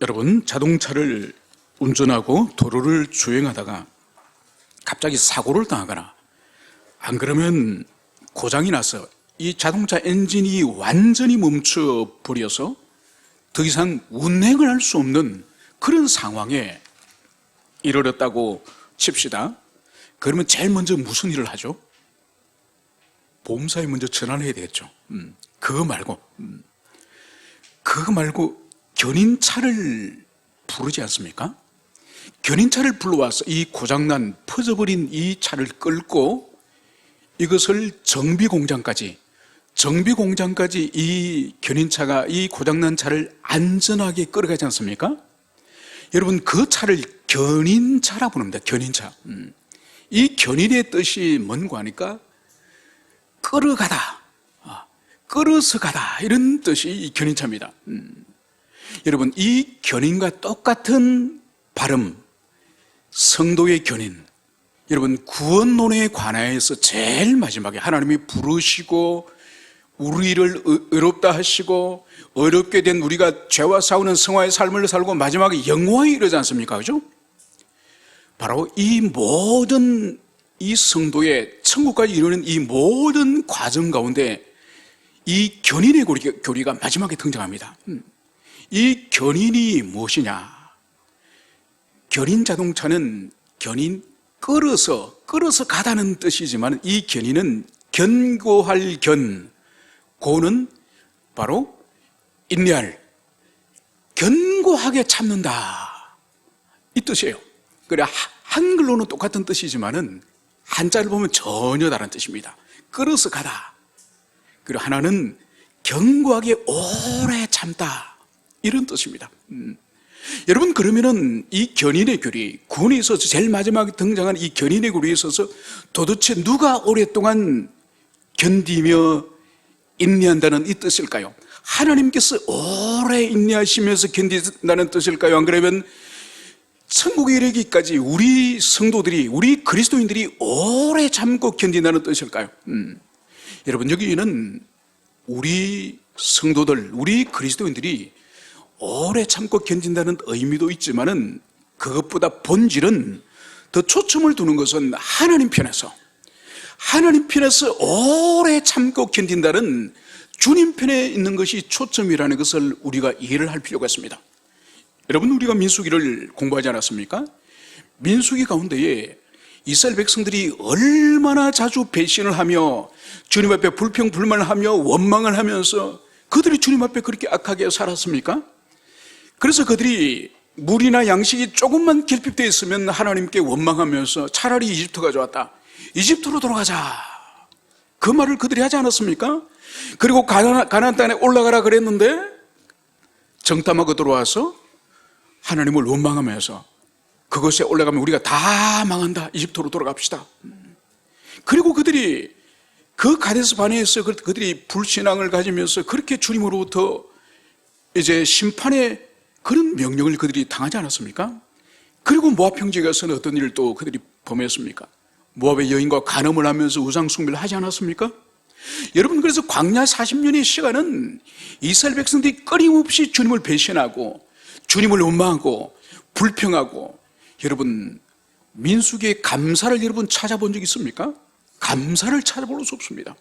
여러분, 자동차를 운전하고 도로를 주행하다가 갑자기 사고를 당하거나 안 그러면 고장이 나서 이 자동차 엔진이 완전히 멈춰 버려서 더 이상 운행을 할 수 없는 그런 상황에 이르렀다고 칩시다. 그러면 제일 먼저 무슨 일을 하죠? 보험사에 먼저 전화를 해야 되겠죠. 그거 말고 견인차를 부르지 않습니까? 견인차를 불러와서 이 고장난 퍼져버린 이 차를 끌고 이것을 정비공장까지 이 견인차가 이 고장난 차를 안전하게 끌어가지 않습니까? 여러분, 그 차를 견인차라 부릅니다. 견인차. 이 견인의 뜻이 뭔고 하니까 끌어가다, 끌어서 가다, 이런 뜻이 이 견인차입니다. 여러분, 이 견인과 똑같은 발음, 성도의 견인. 여러분, 구원론에 관하여서 제일 마지막에 하나님이 부르시고 우리를 의롭다 하시고 어렵게 된 우리가 죄와 싸우는 성화의 삶을 살고 마지막에 영화에 이르지 않습니까? 그죠? 바로 이 모든 이 성도의 천국까지 이르는 이 모든 과정 가운데 이 견인의 교리가 마지막에 등장합니다. 이 견인이 무엇이냐? 견인 자동차는 끌어서 가다는 뜻이지만 이 견인은 견고할 고는 바로 인내할, 견고하게 참는다, 이 뜻이에요. 그래, 한글로는 똑같은 뜻이지만은 한자를 보면 전혀 다른 뜻입니다. 끌어서 가다. 그리고 하나는 견고하게 오래 참다, 이런 뜻입니다. 여러분, 그러면은 이 견인의 교리, 구원에 있어서 제일 마지막에 등장한 이 견인의 교리에 있어서 도대체 누가 오랫동안 견디며 인내한다는 이 뜻일까요? 하나님께서 오래 인내하시면서 견딘다는 뜻일까요? 안 그러면 천국에 이르기까지 우리 성도들이, 우리 그리스도인들이 오래 참고 견딘다는 뜻일까요? 여러분, 여기는 우리 성도들, 우리 그리스도인들이 오래 참고 견딘다는 의미도 있지만은 그것보다 본질은 더 초점을 두는 것은 하나님 편에서 오래 참고 견딘다는 주님 편에 있는 것이 초점이라는 것을 우리가 이해를 할 필요가 있습니다. 여러분, 우리가 민수기를 공부하지 않았습니까? 민수기 가운데에 이스라엘 백성들이 얼마나 자주 배신을 하며 주님 앞에 불평불만을 하며 원망을 하면서 그들이 주님 앞에 그렇게 악하게 살았습니까? 그래서 그들이 물이나 양식이 조금만 결핍되어 있으면 하나님께 원망하면서 차라리 이집트가 좋았다, 이집트로 돌아가자, 그 말을 그들이 하지 않았습니까? 그리고 가나안 땅에 올라가라 그랬는데 정탐하고 들어와서 하나님을 원망하면서 그것에 올라가면 우리가 다 망한다, 이집트로 돌아갑시다. 그리고 그들이 그 가데스 바네에서 그들이 불신앙을 가지면서 그렇게 주님으로부터 이제 심판의 그런 명령을 그들이 당하지 않았습니까? 그리고 모압 평지에 가서는 어떤 일을 또 그들이 범했습니까? 모압의 여인과 간음을 하면서 우상 숭배를 하지 않았습니까? 여러분, 그래서 광야 40년의 시간은 이스라엘 백성들이 끊임없이 주님을 배신하고 주님을 원망하고 불평하고, 여러분, 민수기의 감사를 여러분 찾아본 적 있습니까? 감사를 찾아볼 수 없습니다.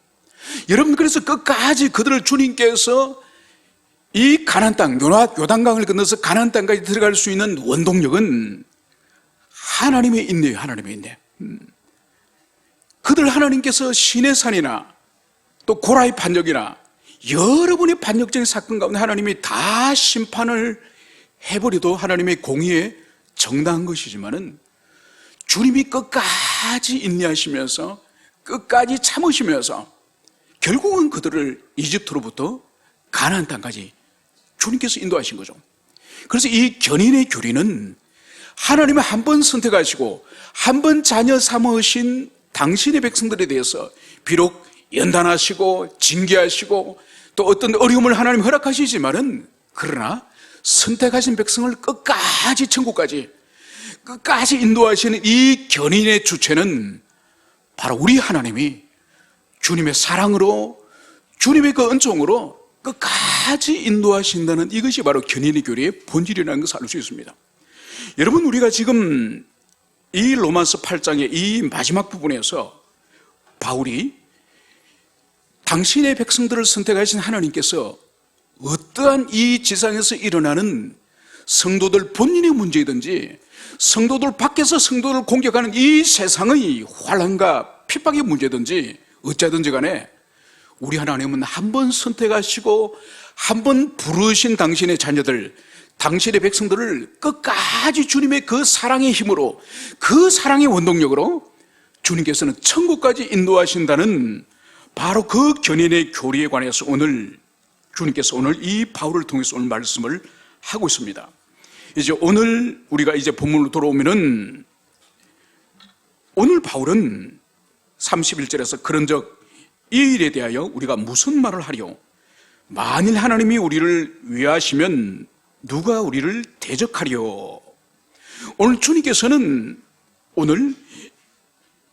여러분, 그래서 끝까지 그들을 주님께서 이 가나안 땅, 요단강을 건너서 가나안 땅까지 들어갈 수 있는 원동력은 하나님의 인내예요. 하나님의 인내. 그들 하나님께서 시내산이나 또 고라의 반역이나 여러분의 반역적인 사건 가운데 하나님이 다 심판을 해버려도 하나님의 공의에 정당한 것이지만은 주님이 끝까지 인내하시면서 끝까지 참으시면서 결국은 그들을 이집트로부터 가나안 땅까지 주님께서 인도하신 거죠. 그래서 이 견인의 교리는 하나님이 한 번 선택하시고 한 번 자녀 삼으신 당신의 백성들에 대해서 비록 연단하시고 징계하시고 또 어떤 어려움을 하나님 허락하시지만은, 그러나 선택하신 백성을 끝까지 천국까지 끝까지 인도하시는 이 견인의 주체는 바로 우리 하나님이 주님의 사랑으로, 주님의 그 은총으로 끝까지 끝까지 인도하신다는 이것이 바로 견인의 교리의 본질이라는 것을 알 수 있습니다. 여러분, 우리가 지금 이 로마서 8장의 이 마지막 부분에서 바울이 당신의 백성들을 선택하신 하나님께서 어떠한 이 지상에서 일어나는 성도들 본인의 문제이든지 성도들 밖에서 성도를 공격하는 이 세상의 환난과 핍박의 문제든지 어쩌든지 간에 우리 하나님은 한 번 선택하시고 한 번 부르신 당신의 자녀들, 당신의 백성들을 끝까지 주님의 그 사랑의 힘으로, 그 사랑의 원동력으로 주님께서는 천국까지 인도하신다는 바로 그 견인의 교리에 관해서 오늘 주님께서 오늘 이 바울을 통해서 오늘 말씀을 하고 있습니다. 이제 오늘 우리가 이제 본문으로 돌아오면은 오늘 바울은 31절에서 그런즉 이 일에 대하여 우리가 무슨 말을 하리요? 만일 하나님이 우리를 위하시면 누가 우리를 대적하리요? 오늘 주님께서는 오늘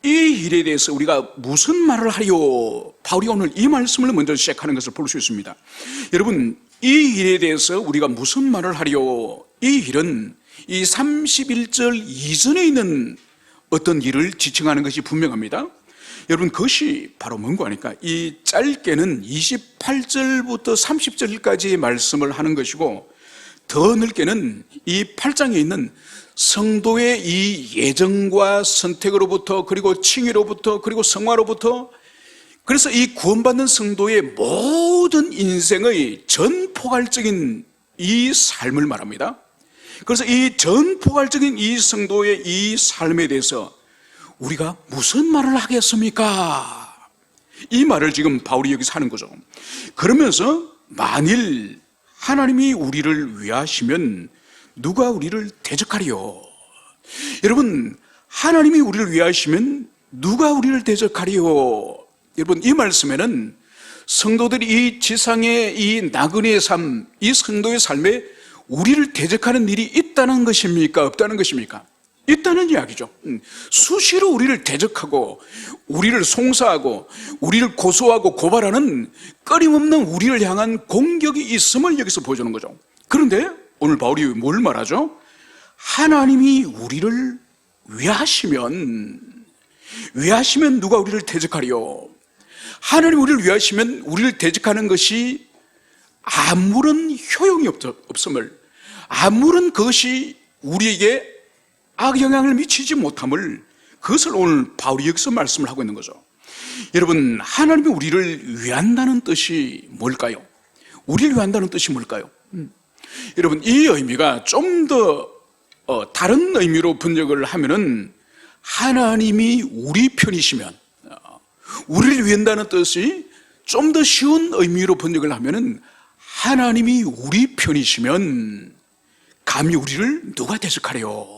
이 일에 대해서 우리가 무슨 말을 하리요? 바울이 오늘 이 말씀을 먼저 시작하는 것을 볼 수 있습니다. 여러분, 이 일에 대해서 우리가 무슨 말을 하리요? 이 일은 이 31절 이전에 있는 어떤 일을 지칭하는 것이 분명합니다. 여러분, 그것이 바로 뭔가 하니까 이 짧게는 28절부터 30절까지의 말씀을 하는 것이고 더 넓게는 이 8장에 있는 성도의 이 예정과 선택으로부터 그리고 칭의로부터 그리고 성화로부터 그래서 이 구원받는 성도의 모든 인생의 전포괄적인 이 삶을 말합니다. 그래서 이 전포괄적인 이 성도의 이 삶에 대해서 우리가 무슨 말을 하겠습니까? 이 말을 지금 바울이 여기서 하는 거죠. 그러면서 만일 하나님이 우리를 위하시면 누가 우리를 대적하리요? 여러분, 하나님이 우리를 위하시면 누가 우리를 대적하리요? 여러분, 이 말씀에는 성도들이 이 지상의 이 나그네의 삶, 이 성도의 삶에 우리를 대적하는 일이 있다는 것입니까? 없다는 것입니까? 있다는 이야기죠. 수시로 우리를 대적하고 우리를 송사하고 우리를 고소하고 고발하는 끊임없는 우리를 향한 공격이 있음을 여기서 보여주는 거죠. 그런데 오늘 바울이 뭘 말하죠? 하나님이 우리를 위하시면 누가 우리를 대적하리요? 하나님이 우리를 위하시면 우리를 대적하는 것이 아무런 효용이 없음을, 아무런 그것이 우리에게 악영향을 미치지 못함을, 그것을 오늘 바울이 여기서 말씀을 하고 있는 거죠. 여러분, 하나님이 우리를 위한다는 뜻이 뭘까요? 우리를 위한다는 뜻이 뭘까요? 여러분, 이 의미가 좀 더 다른 의미로 번역을 하면은 하나님이 우리 편이시면, 우리를 위한다는 뜻이 좀 더 쉬운 의미로 번역을 하면은 하나님이 우리 편이시면 감히 우리를 누가 대적하래요?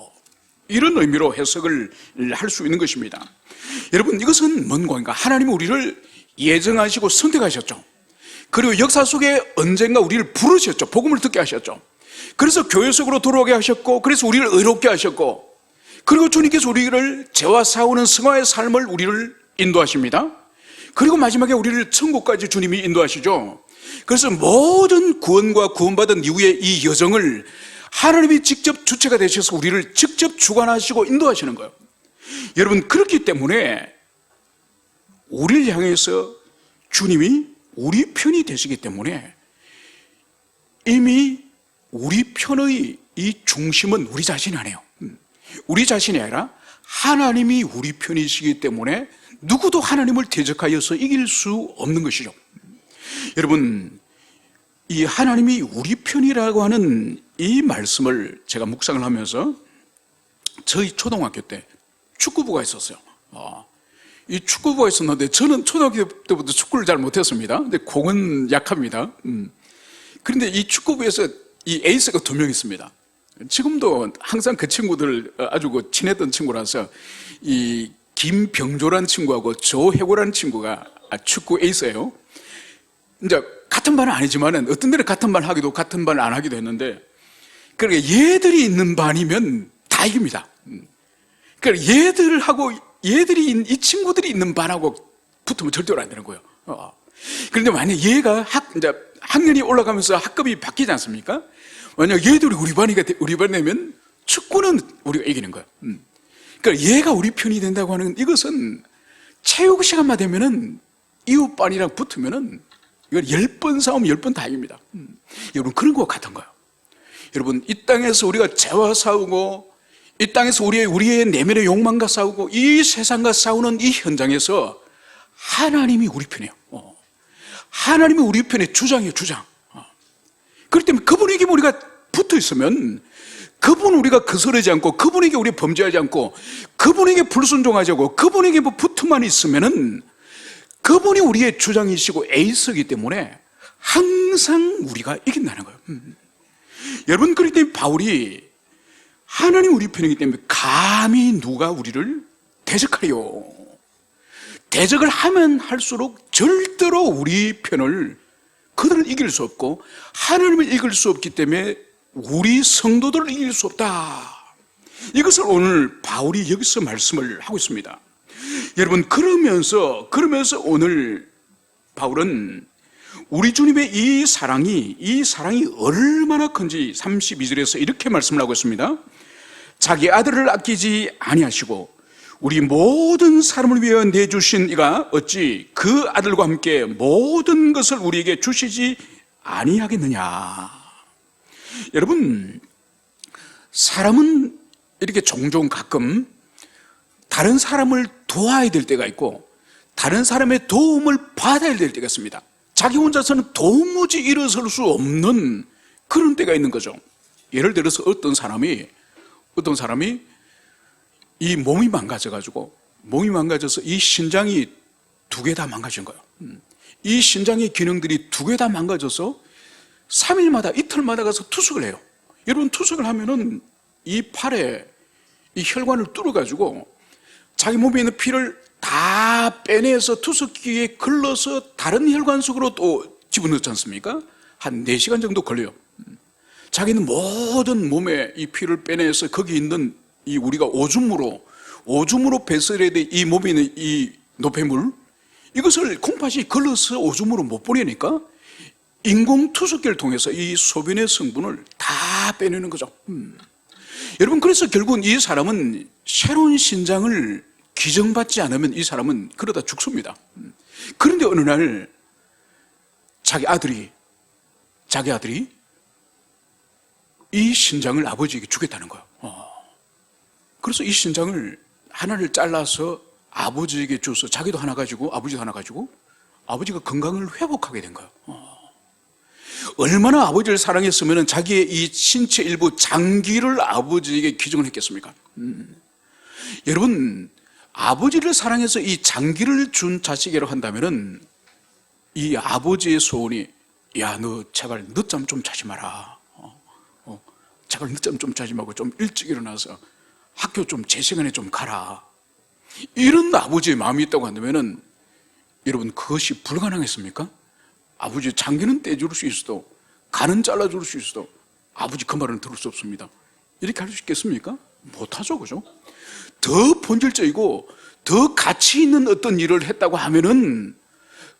이런 의미로 해석을 할 수 있는 것입니다. 여러분, 이것은 뭔가 하나님이 우리를 예정하시고 선택하셨죠. 그리고 역사 속에 언젠가 우리를 부르셨죠. 복음을 듣게 하셨죠. 그래서 교회 속으로 들어오게 하셨고, 그래서 우리를 의롭게 하셨고, 그리고 주님께서 우리를 죄와 싸우는 성화의 삶을 우리를 인도하십니다. 그리고 마지막에 우리를 천국까지 주님이 인도하시죠. 그래서 모든 구원과 구원받은 이후의 이 여정을 하나님이 직접 주체가 되셔서 우리를 직접 주관하시고 인도하시는 거예요. 여러분, 그렇기 때문에 우리를 향해서 주님이 우리 편이 되시기 때문에 이미 우리 편의 이 중심은 우리 자신이 아니에요. 우리 자신이 아니라 하나님이 우리 편이시기 때문에 누구도 하나님을 대적하여서 이길 수 없는 것이죠. 여러분, 이 하나님이 우리 편이라고 하는 이 말씀을 제가 묵상을 하면서 저희 초등학교 때 축구부가 있었어요. 이 축구부가 있었는데 저는 초등학교 때부터 축구를 잘 못했습니다. 근데 공은 약합니다. 그런데 이 축구부에서 이 에이스가 2명 있습니다. 지금도 항상 그 친구들 아주 친했던 친구라서 이 김병조란 친구하고 조혜고란 친구가 축구 에이스예요. 이제 같은 반은 아니지만은 어떤 데는 같은 반 하기도 같은 반 안 하기도 했는데, 그러니까 얘들이 있는 반이면 다 이깁니다. 그러니까 이 친구들이 있는 반하고 붙으면 절대로 안 되는 거예요. 그런데 만약 얘가 이제 학년이 올라가면서 학급이 바뀌지 않습니까? 만약 얘들이 우리 반이 되면 축구는 우리가 이기는 거야. 그러니까 얘가 우리 편이 된다고 하는 이것은 체육 시간만 되면은 이웃 반이랑 붙으면은 이건 10번 싸우면 10번 다행입니다. 여러분, 그런 것 같은 거예요. 여러분, 이 땅에서 우리가 죄와 싸우고, 이 땅에서 우리의 내면의 욕망과 싸우고, 이 세상과 싸우는 이 현장에서 하나님이 우리 편이에요. 하나님이 우리 편의 주장이에요, 주장. 그렇기 때문에 그분에게 우리가 붙어 있으면, 그분 우리가 거스르지 않고, 그분에게 우리 범죄하지 않고, 그분에게 불순종하지 않고, 그분에게 붙어만 있으면은 그분이 우리의 주장이시고 에이스이기 때문에 항상 우리가 이긴다는 거예요. 여러분, 그렇기 때문에 바울이 하나님 우리 편이기 때문에 감히 누가 우리를 대적하리요. 대적을 하면 할수록 절대로 우리 편을 그들은 이길 수 없고 하나님을 이길 수 없기 때문에 우리 성도들을 이길 수 없다. 이것을 오늘 바울이 여기서 말씀을 하고 있습니다. 여러분, 그러면서 오늘 바울은 우리 주님의 이 사랑이 얼마나 큰지 32절에서 이렇게 말씀을 하고 있습니다. 자기 아들을 아끼지 아니하시고 우리 모든 사람을 위하여 내주신 이가 어찌 그 아들과 함께 모든 것을 우리에게 주시지 아니하겠느냐. 여러분, 사람은 이렇게 종종 가끔 다른 사람을 도와야 될 때가 있고 다른 사람의 도움을 받아야 될 때가 있습니다. 자기 혼자서는 도무지 일어설 수 없는 그런 때가 있는 거죠. 예를 들어서 어떤 사람이 이 몸이 망가져서 이 신장이 2개 다 망가진 거예요. 이 신장의 기능들이 2개 다 망가져서 3일마다 이틀마다 가서 투석을 해요. 여러분, 투석을 하면은 이 팔에 이 혈관을 뚫어가지고 자기 몸에 있는 피를 다 빼내서 투석기에 걸러서 다른 혈관 속으로 또 집어넣지 않습니까? 한 4시간 정도 걸려요. 자기는 모든 몸에 이 피를 빼내서 거기 있는 이 우리가 오줌으로 배설해야 될 이 몸에 있는 이 노폐물, 이것을 콩팥이 걸러서 오줌으로 못 보내니까 인공 투석기를 통해서 이 소변의 성분을 다 빼내는 거죠. 여러분, 그래서 결국은 이 사람은 새로운 신장을 기증받지 않으면 이 사람은 그러다 죽습니다. 그런데 어느 날 자기 아들이 이 신장을 아버지에게 주겠다는 거예요. 그래서 이 신장을 하나를 잘라서 아버지에게 줘서 자기도 하나 가지고 아버지도 하나 가지고 아버지가 건강을 회복하게 된 거예요. 얼마나 아버지를 사랑했으면 자기의 이 신체 일부 장기를 아버지에게 기증을 했겠습니까? 여러분, 아버지를 사랑해서 이 장기를 준 자식이라고 한다면은 이 아버지의 소원이, 야, 너 제발 늦잠 좀 자지 마라. 제발 늦잠 좀 자지 말고 좀 일찍 일어나서 학교 좀 제 시간에 좀 가라. 이런 아버지의 마음이 있다고 한다면은 여러분, 그것이 불가능했습니까? 아버지 장기는 떼줄 수 있어도, 간은 잘라줄 수 있어도 아버지 그 말은 들을 수 없습니다. 이렇게 할 수 있겠습니까? 못하죠, 그죠? 더 본질적이고 더 가치 있는 어떤 일을 했다고 하면은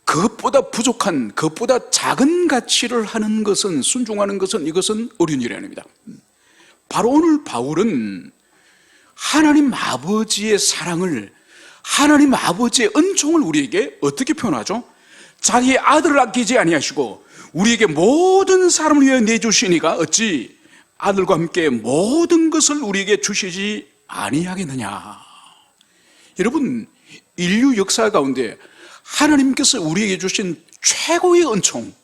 그것보다 부족한, 그것보다 작은 가치를 하는 것은, 순종하는 것은, 이것은 어려운 일이 아닙니다. 바로 오늘 바울은 하나님 아버지의 사랑을, 하나님 아버지의 은총을 우리에게 어떻게 표현하죠? 자기의 아들을 아끼지 아니하시고 우리에게 모든 사람을 위해 내주시니가 어찌 아들과 함께 모든 것을 우리에게 주시지 아니하겠느냐. 여러분, 인류 역사 가운데 하나님께서 우리에게 주신 최고의 은총,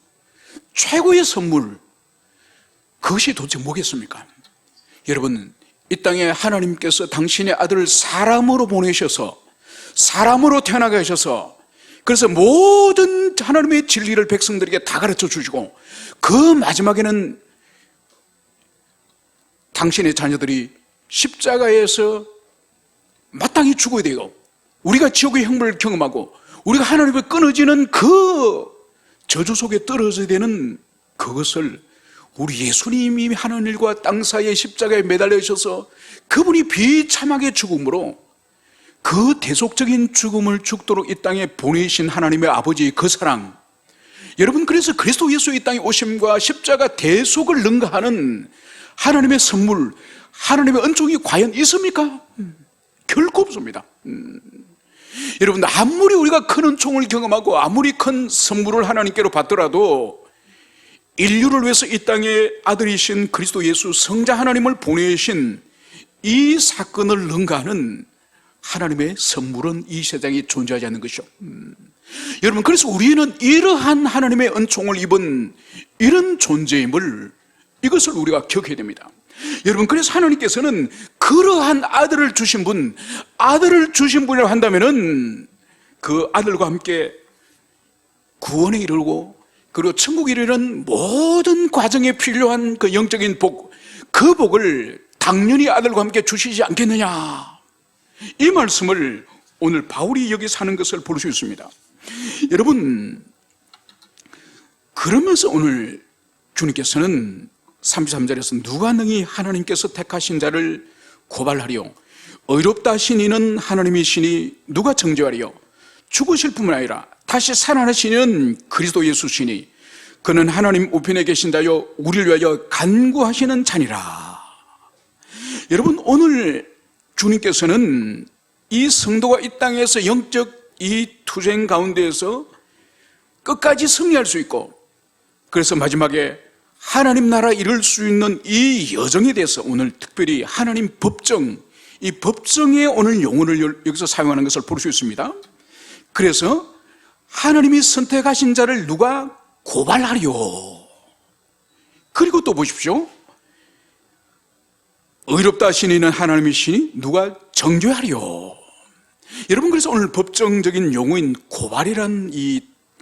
최고의 선물, 그것이 도대체 뭐겠습니까? 여러분, 이 땅에 하나님께서 당신의 아들을 사람으로 보내셔서, 사람으로 태어나게 하셔서, 그래서 모든 하나님의 진리를 백성들에게 다 가르쳐 주시고, 그 마지막에는 당신의 자녀들이 십자가에서 마땅히 죽어야 돼요. 우리가 지옥의 형벌을 경험하고 우리가 하나님과 끊어지는 그 저주 속에 떨어져야 되는 그것을 우리 예수님이 하는 일과 땅 사이에 십자가에 매달려셔서 그분이 비참하게 죽음으로 그 대속적인 죽음을 죽도록 이 땅에 보내신 하나님의 아버지의 그 사랑, 여러분, 그래서 그리스도 예수의 이 땅에 오심과 십자가 대속을 능가하는 하나님의 선물, 하나님의 은총이 과연 있습니까? 결코 없습니다. 여러분, 아무리 우리가 큰 은총을 경험하고 아무리 큰 선물을 하나님께로 받더라도 인류를 위해서 이 땅에 아들이신 그리스도 예수 성자 하나님을 보내신 이 사건을 능가하는 하나님의 선물은 이 세상에 존재하지 않는 것이죠. 여러분, 그래서 우리는 이러한 하나님의 은총을 입은 이런 존재임을, 이것을 우리가 기억해야 됩니다. 여러분, 그래서 하나님께서는 그러한 아들을 주신 분이라고 한다면은 그 아들과 함께 구원에 이르고 그리고 천국에 이르는 모든 과정에 필요한 그 영적인 복, 그 복을 당연히 아들과 함께 주시지 않겠느냐, 이 말씀을 오늘 바울이 여기서 하는 것을 볼 수 있습니다. 여러분, 그러면서 오늘 주님께서는 33절에서 누가 능히 하나님께서 택하신 자를 고발하리요, 의롭다 하신 이는 하나님이시니 누가 정죄하리요, 죽으실 뿐만 아니라 다시 살아나시는 그리스도 예수시니 그는 하나님 우편에 계신 자요 우리를 위하여 간구하시는 자니라. 여러분, 오늘 주님께서는 이 성도가 이 땅에서 영적 이 투쟁 가운데에서 끝까지 승리할 수 있고, 그래서 마지막에 하나님 나라 이룰 수 있는 이 여정에 대해서 오늘 특별히 하나님 법정, 이 법정의 오늘 용어를 여기서 사용하는 것을 볼 수 있습니다. 그래서 하나님이 선택하신 자를 누가 고발하리요, 그리고 또 보십시오, 의롭다 하신 이는 하나님이시니 누가 정죄하리요. 여러분, 그래서 오늘 법정적인 용어인 고발이라는 이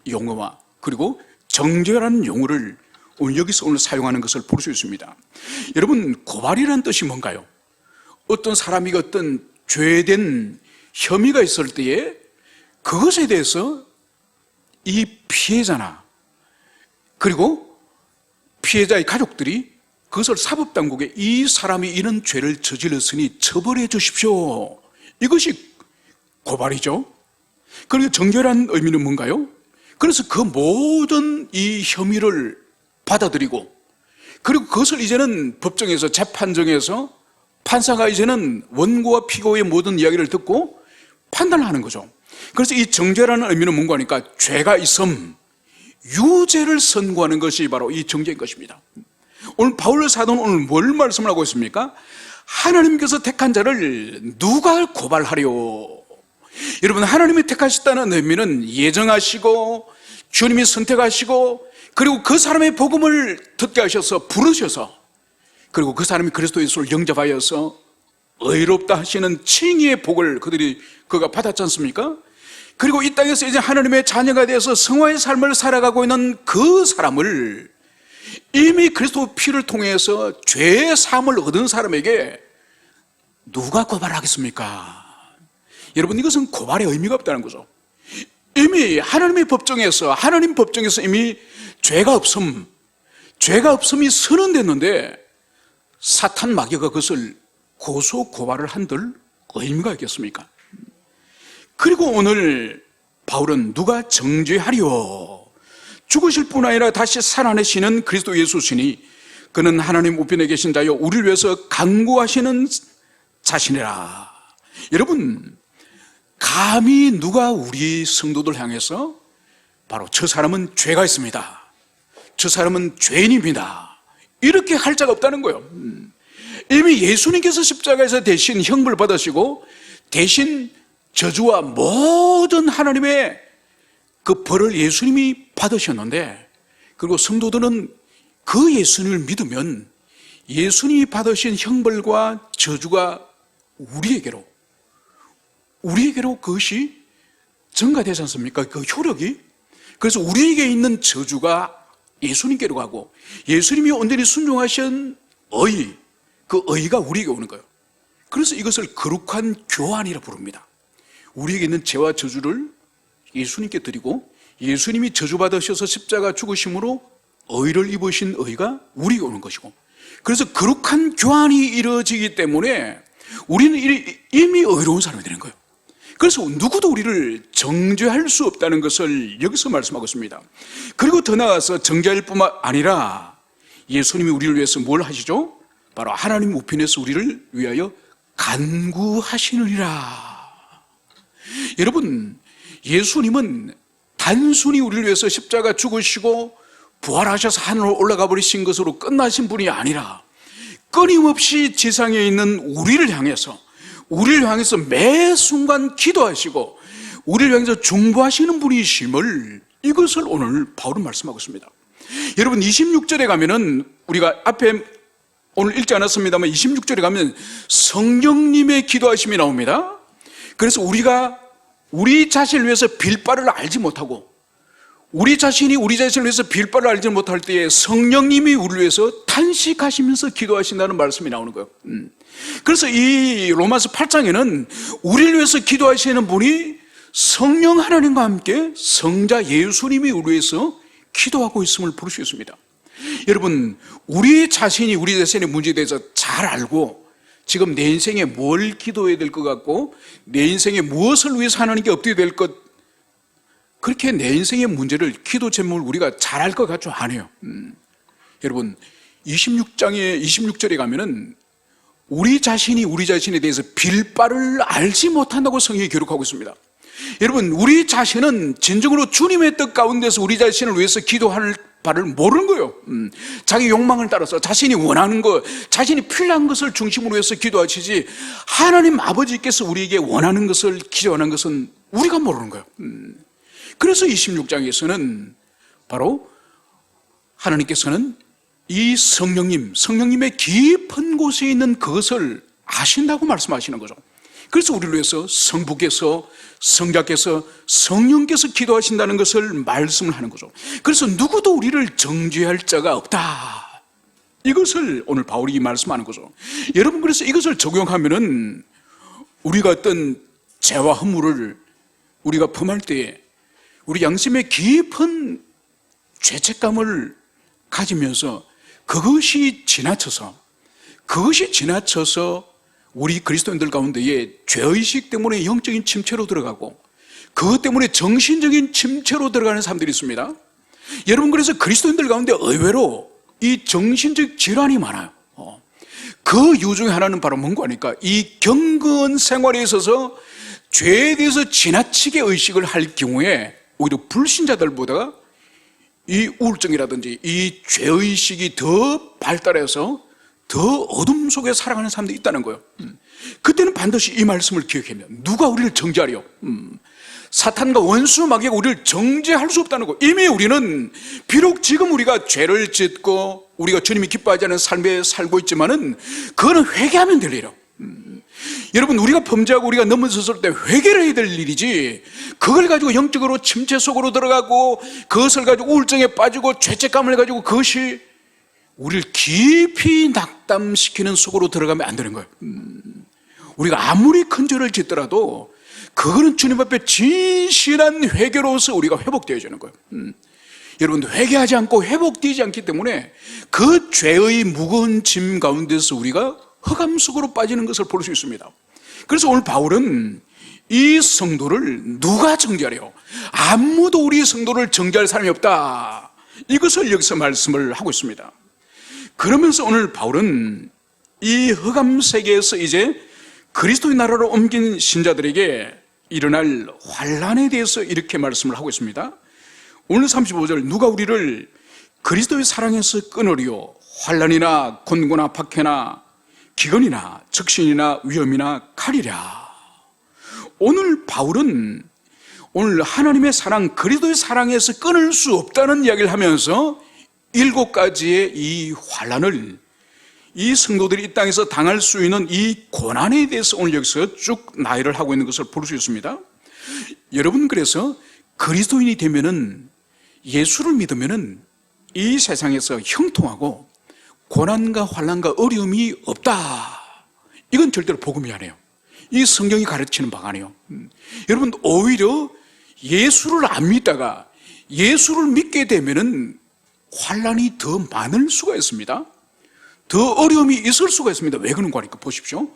용어와 그리고 정죄라는 용어를 오늘 여기서 오늘 사용하는 것을 볼 수 있습니다. 여러분, 고발이라는 뜻이 뭔가요? 어떤 사람이 어떤 죄된 혐의가 있을 때에 그것에 대해서 이 피해자나 그리고 피해자의 가족들이 그것을 사법당국에 이 사람이 이런 죄를 저질렀으니 처벌해 주십시오, 이것이 고발이죠. 그리고 정죄라는 의미는 뭔가요? 그래서 그 모든 이 혐의를 받아들이고 그리고 그것을 이제는 법정에서 재판정에서 판사가 이제는 원고와 피고의 모든 이야기를 듣고 판단을 하는 거죠. 그래서 이 정죄라는 의미는 뭔가 하니까 죄가 있음, 유죄를 선고하는 것이 바로 이 정죄인 것입니다. 오늘 바울 사도는 오늘 뭘 말씀을 하고 있습니까? 하나님께서 택한 자를 누가 고발하려. 여러분, 하나님이 택하셨다는 의미는 예정하시고 주님이 선택하시고 그리고 그 사람의 복음을 듣게 하셔서 부르셔서 그리고 그 사람이 그리스도 예수를 영접하여서 의롭다 하시는 칭의의 복을 그가 받았지 않습니까? 그리고 이 땅에서 이제 하나님의 자녀가 되어서 성화의 삶을 살아가고 있는 그 사람을 이미 그리스도 피를 통해서 죄의 사함을 얻은 사람에게 누가 고발하겠습니까? 여러분, 이것은 고발의 의미가 없다는 거죠. 이미 하나님 법정에서 이미 죄가 없음이 선언됐는데 사탄 마귀가 그것을 고소 고발을 한들 의미가 있겠습니까? 그리고 오늘 바울은 누가 정죄하리요, 죽으실 뿐 아니라 다시 살아내시는 그리스도 예수시니 그는 하나님 우편에 계신 자요 우리를 위해서 간구하시는 자신이라. 여러분, 감히 누가 우리 성도들 향해서 바로 저 사람은 죄가 있습니다, 저 사람은 죄인입니다, 이렇게 할 자가 없다는 거예요. 이미 예수님께서 십자가에서 대신 형벌 받으시고 대신 저주와 모든 하나님의 그 벌을 예수님이 받으셨는데, 그리고 성도들은 그 예수님을 믿으면 예수님이 받으신 형벌과 저주가 우리에게로 그것이 전가되지 않습니까? 그 효력이. 그래서 우리에게 있는 저주가 예수님께로 가고 예수님이 온전히 순종하신 그 의가 우리에게 오는 거예요. 그래서 이것을 거룩한 교환이라 부릅니다. 우리에게 있는 죄와 저주를 예수님께 드리고 예수님이 저주받으셔서 십자가 죽으심으로 의를 입으신 의가 우리에게 오는 것이고, 그래서 거룩한 교환이 이루어지기 때문에 우리는 이미 의로운 사람이 되는 거예요. 그래서 누구도 우리를 정죄할 수 없다는 것을 여기서 말씀하고 있습니다. 그리고 더 나아가서 정죄할 뿐만 아니라 예수님이 우리를 위해서 뭘 하시죠? 바로 하나님 우편에서 우리를 위하여 간구하시느니라. 여러분, 예수님은 단순히 우리를 위해서 십자가 죽으시고 부활하셔서 하늘로 올라가 버리신 것으로 끝나신 분이 아니라 끊임없이 지상에 있는 우리를 향해서 매 순간 기도하시고 우리를 향해서 중보하시는 분이심을, 이것을 오늘 바울은 말씀하고 있습니다. 여러분, 26절에 가면은, 우리가 앞에 오늘 읽지 않았습니다만 26절에 가면 성령님의 기도하심이 나옵니다. 그래서 우리가 우리 자신을 위해서 빌 바를 알지 못하고, 우리 자신이 우리 자신을 위해서 빌 바를 알지 못할 때에 성령님이 우리를 위해서 탄식하시면서 기도하신다는 말씀이 나오는 거예요. 그래서 이 로마서 8장에는 우리를 위해서 기도하시는 분이 성령 하나님과 함께 성자 예수님이 우리를 위해서 기도하고 있음을 볼 수 있습니다. 여러분, 우리 자신이 우리 자신의 문제에 대해서 잘 알고 지금 내 인생에 뭘 기도해야 될 것 같고 내 인생에 무엇을 위해서 하나님께 엎드려야 될 것, 그렇게 내 인생의 문제를, 기도 제목을 우리가 잘 알 것 같죠? 아니에요. 여러분, 26절에 가면은 우리 자신이 우리 자신에 대해서 빌 바를 알지 못한다고 성경이 기록하고 있습니다. 여러분, 우리 자신은 진정으로 주님의 뜻 가운데서 우리 자신을 위해서 기도할 바를 모르는 거예요. 자기 욕망을 따라서 자신이 원하는 것, 자신이 필요한 것을 중심으로 해서 기도하시지, 하나님 아버지께서 우리에게 원하는 것을, 기도하는 것은 우리가 모르는 거예요. 그래서 26장에서는 바로 하나님께서는 이 성령님의 깊은 곳에 있는 그것을 아신다고 말씀하시는 거죠. 그래서 우리를 위해서 성부께서, 성자께서, 성령께서 기도하신다는 것을 말씀을 하는 거죠. 그래서 누구도 우리를 정죄할 자가 없다, 이것을 오늘 바울이 말씀하는 거죠. 여러분, 그래서 이것을 적용하면은 우리가 어떤 죄와 허물을 우리가 범할 때에 우리 양심의 깊은 죄책감을 가지면서 그것이 지나쳐서 우리 그리스도인들 가운데에 죄의식 때문에 영적인 침체로 들어가고 그것 때문에 정신적인 침체로 들어가는 사람들이 있습니다. 여러분, 그래서 그리스도인들 가운데 의외로 이 정신적 질환이 많아요. 그 이유 중에 하나는 바로 뭔가 하니까 이 경건 생활에 있어서 죄에 대해서 지나치게 의식을 할 경우에 오히려 불신자들보다 이 우울증이라든지 이 죄의식이 더 발달해서 더 어둠 속에 살아가는 사람들이 있다는 거예요. 그때는 반드시 이 말씀을 기억해야 돼요. 누가 우리를 정죄하려? 사탄과 원수 마귀가 우리를 정죄할 수 없다는 거. 이미 우리는 비록 지금 우리가 죄를 짓고 우리가 주님이 기뻐하지 않는 삶에 살고 있지만은 그거는 회개하면 될 일이에요. 여러분, 우리가 범죄하고 우리가 넘어졌을 때 회개를 해야 될 일이지, 그걸 가지고 영적으로 침체 속으로 들어가고 그것을 가지고 우울증에 빠지고 죄책감을 가지고 그것이 우리를 깊이 낙담시키는 속으로 들어가면 안 되는 거예요. 우리가 아무리 큰 죄를 짓더라도 그거는 주님 앞에 진실한 회개로서 우리가 회복되어야 되는 거예요. 여러분, 회개하지 않고 회복되지 않기 때문에 그 죄의 무거운 짐 가운데서 우리가 흑암 속으로 빠지는 것을 볼 수 있습니다. 그래서 오늘 바울은 이 성도를 누가 정죄하려? 아무도 우리 성도를 정죄할 사람이 없다, 이것을 여기서 말씀을 하고 있습니다. 그러면서 오늘 바울은 이 흑암 세계에서 이제 그리스도의 나라로 옮긴 신자들에게 일어날 환난에 대해서 이렇게 말씀을 하고 있습니다. 오늘 35절, 누가 우리를 그리스도의 사랑에서 끊으리요? 환난이나 곤고나 박해나 기근이나 적신이나 위험이나 칼이랴. 오늘 바울은 오늘 하나님의 사랑, 그리스도의 사랑에서 끊을 수 없다는 이야기를 하면서 7가지의 이 환난을, 이 성도들이 이 땅에서 당할 수 있는 이 고난에 대해서 오늘 여기서 쭉 나열을 하고 있는 것을 볼 수 있습니다. 여러분, 그래서 그리스도인이 되면은, 예수를 믿으면은 이 세상에서 형통하고 고난과 환난과 어려움이 없다, 이건 절대로 복음이 아니에요. 이 성경이 가르치는 바가 아니에요. 여러분, 오히려 예수를 안 믿다가 예수를 믿게 되면은 환난이 더 많을 수가 있습니다. 더 어려움이 있을 수가 있습니다. 왜 그런가 하니까 보십시오.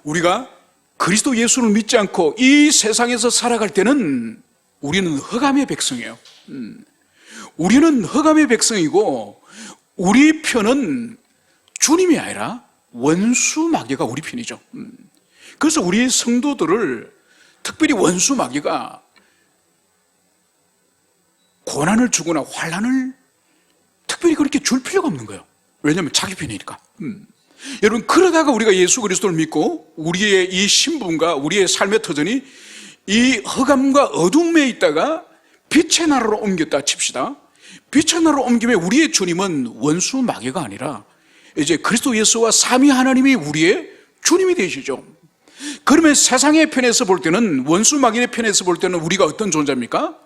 우리가 그리스도 예수를 믿지 않고 이 세상에서 살아갈 때는 우리는 흑암의 백성이에요. 우리는 흑암의 백성이고 우리 편은 주님이 아니라 원수 마귀가 우리 편이죠. 그래서 우리 성도들을 특별히 원수 마귀가 고난을 주거나 환난을 특별히 그렇게 줄 필요가 없는 거예요. 왜냐하면 자기 편이니까. 여러분, 그러다가 우리가 예수 그리스도를 믿고 우리의 이 신분과 우리의 삶의 터전이 이 흑암과 어둠에 있다가 빛의 나라로 옮겼다 칩시다. 빛의 나라로 옮기면 우리의 주님은 원수 마귀가 아니라 이제 그리스도 예수와 삼위 하나님이 우리의 주님이 되시죠. 그러면 세상의 편에서 볼 때는, 원수 마귀의 편에서 볼 때는 우리가 어떤 존재입니까?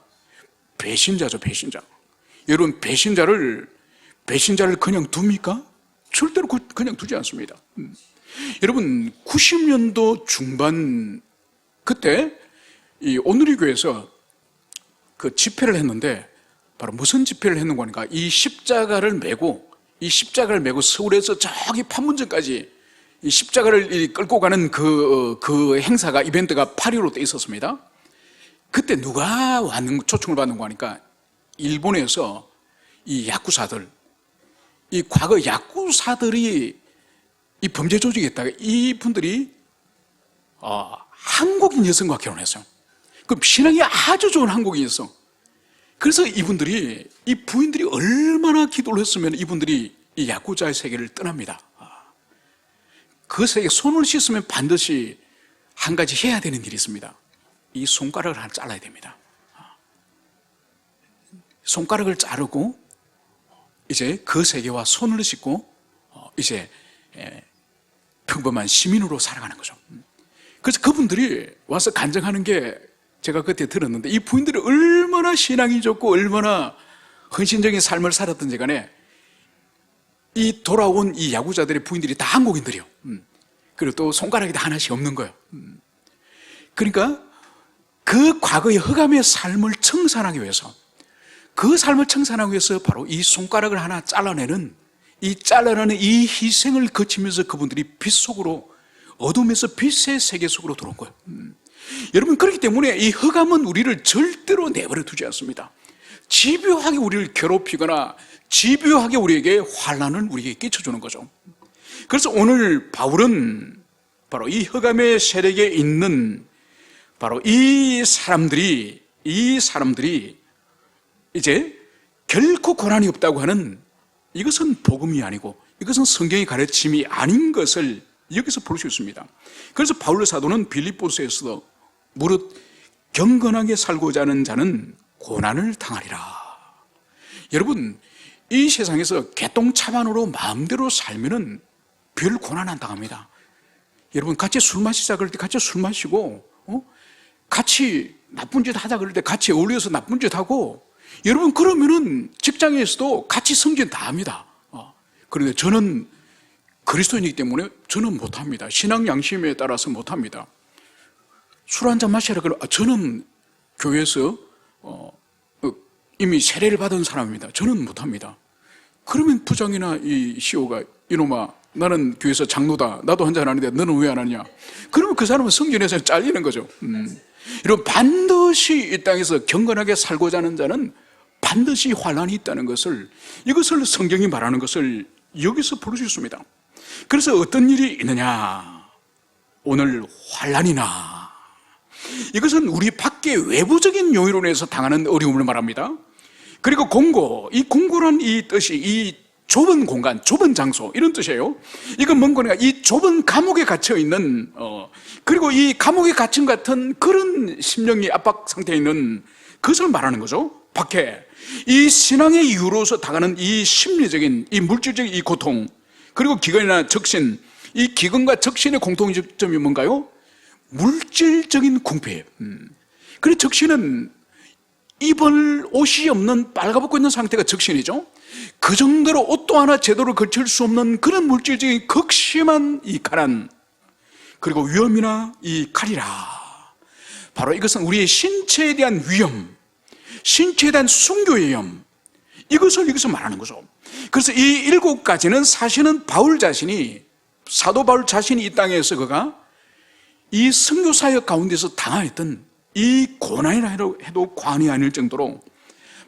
배신자죠, 배신자. 여러분, 배신자를 그냥 둡니까? 절대로 그냥 두지 않습니다. 여러분, 90년도 중반 그때 이 오누리 교회에서 그 집회를 했는데, 바로 무슨 집회를 했는가 하니까 이 십자가를 메고 서울에서 저기 판문점까지 이 십자가를 끌고 가는 그 행사가, 이벤트가 8.15 때 있었습니다. 그때 누가 초청을 받는 거 하니까 일본에서 이 야쿠사들, 이 과거 야쿠사들이 이 범죄 조직에 있다가 이분들이 한국인 여성과 결혼했어요. 그럼 신앙이 아주 좋은 한국인이었어. 그래서 이 부인들이 얼마나 기도를 했으면 이분들이 이 야쿠자의 세계를 떠납니다. 그 세계 손을 씻으면 반드시 한 가지 해야 되는 일이 있습니다. 이 손가락을 하나 잘라야 됩니다. 손가락을 자르고 이제 그 세계와 손을 씻고 이제 평범한 시민으로 살아가는 거죠. 그래서 그분들이 와서 간증하는 게 제가 그때 들었는데, 이 부인들이 얼마나 신앙이 좋고 얼마나 헌신적인 삶을 살았던지 간에 이 돌아온 이 야구자들의 부인들이 다 한국인들이요. 그리고 또 손가락이 다 하나씩 없는 거예요. 그러니까 그 과거의 흑암의 삶을 청산하기 위해서, 그 삶을 청산하기 위해서 바로 이 손가락을 하나 잘라내는 이 희생을 거치면서 그분들이 빛 속으로, 어둠에서 빛의 세계 속으로 들어온 거예요. 여러분, 그렇기 때문에 이 흑암은 우리를 절대로 내버려 두지 않습니다. 집요하게 우리를 괴롭히거나 집요하게 우리에게 환난을 우리에게 끼쳐주는 거죠. 그래서 오늘 바울은 바로 이 흑암의 세력에 있는 바로 이 사람들이 이제 결코 고난이 없다고 하는, 이것은 복음이 아니고 이것은 성경의 가르침이 아닌 것을 여기서 볼 수 있습니다. 그래서 바울 사도는 빌립보서에서도 무릇 경건하게 살고자 하는 자는 고난을 당하리라. 여러분, 이 세상에서 개똥차만으로 마음대로 살면은 별 고난 안 당합니다. 여러분, 같이 술 마시자 그럴 때 같이 술 마시고, 같이 나쁜 짓 하자 그럴 때 같이 어울려서 나쁜 짓 하고, 여러분, 그러면은 직장에서도 같이 승진 다 합니다. 그런데 저는 그리스도인이기 때문에 저는 못합니다. 신앙 양심에 따라서 못합니다. 술 한잔 마시라 그러면 저는 교회에서 이미 세례를 받은 사람입니다. 저는 못합니다. 그러면 부장이나 이 CEO가 이놈아, 나는 교회에서 장로다, 나도 한잔 하는데 너는 왜 안 하냐? 그러면 그 사람은 성전에서 잘리는 거죠. 여러분, 반드시 이 땅에서 경건하게 살고자 하는 자는 반드시 환난이 있다는 것을, 이것을 성경이 말하는 것을 여기서 볼 수 있습니다. 그래서 어떤 일이 있느냐? 오늘 환난이나, 이것은 우리 밖의 외부적인 요인으로 인해서 당하는 어려움을 말합니다. 그리고 공고, 이 공고란 이 뜻이 이 좁은 공간, 좁은 장소, 이런 뜻이에요. 이건 뭔가 이 좁은 감옥에 갇혀 있는, 그리고 이 감옥에 갇힌 같은 그런 심령이 압박 상태에 있는 그것을 말하는 거죠. 밖에 이 신앙의 이유로서 당하는 이 심리적인, 이 물질적인 이 고통, 그리고 기근이나 적신, 이 기근과 적신의 공통점이 뭔가요? 물질적인 궁핍. 그래서 적신은 입을 옷이 없는, 빨가벗고 있는 상태가 적신이죠. 그 정도로 옷도 하나 제대로 걸칠 수 없는 그런 물질적인 극심한 이 가난, 그리고 위험이나 이 칼이라, 바로 이것은 우리의 신체에 대한 위험, 신체에 대한 순교의 위험, 이것을 여기서 말하는 거죠. 그래서 이 7가지는 사실은 바울 자신이, 사도 바울 자신이 이 땅에서 그가 이 선교사역 가운데서 당하였던 이 고난이라 해도 과언이 아닐 정도로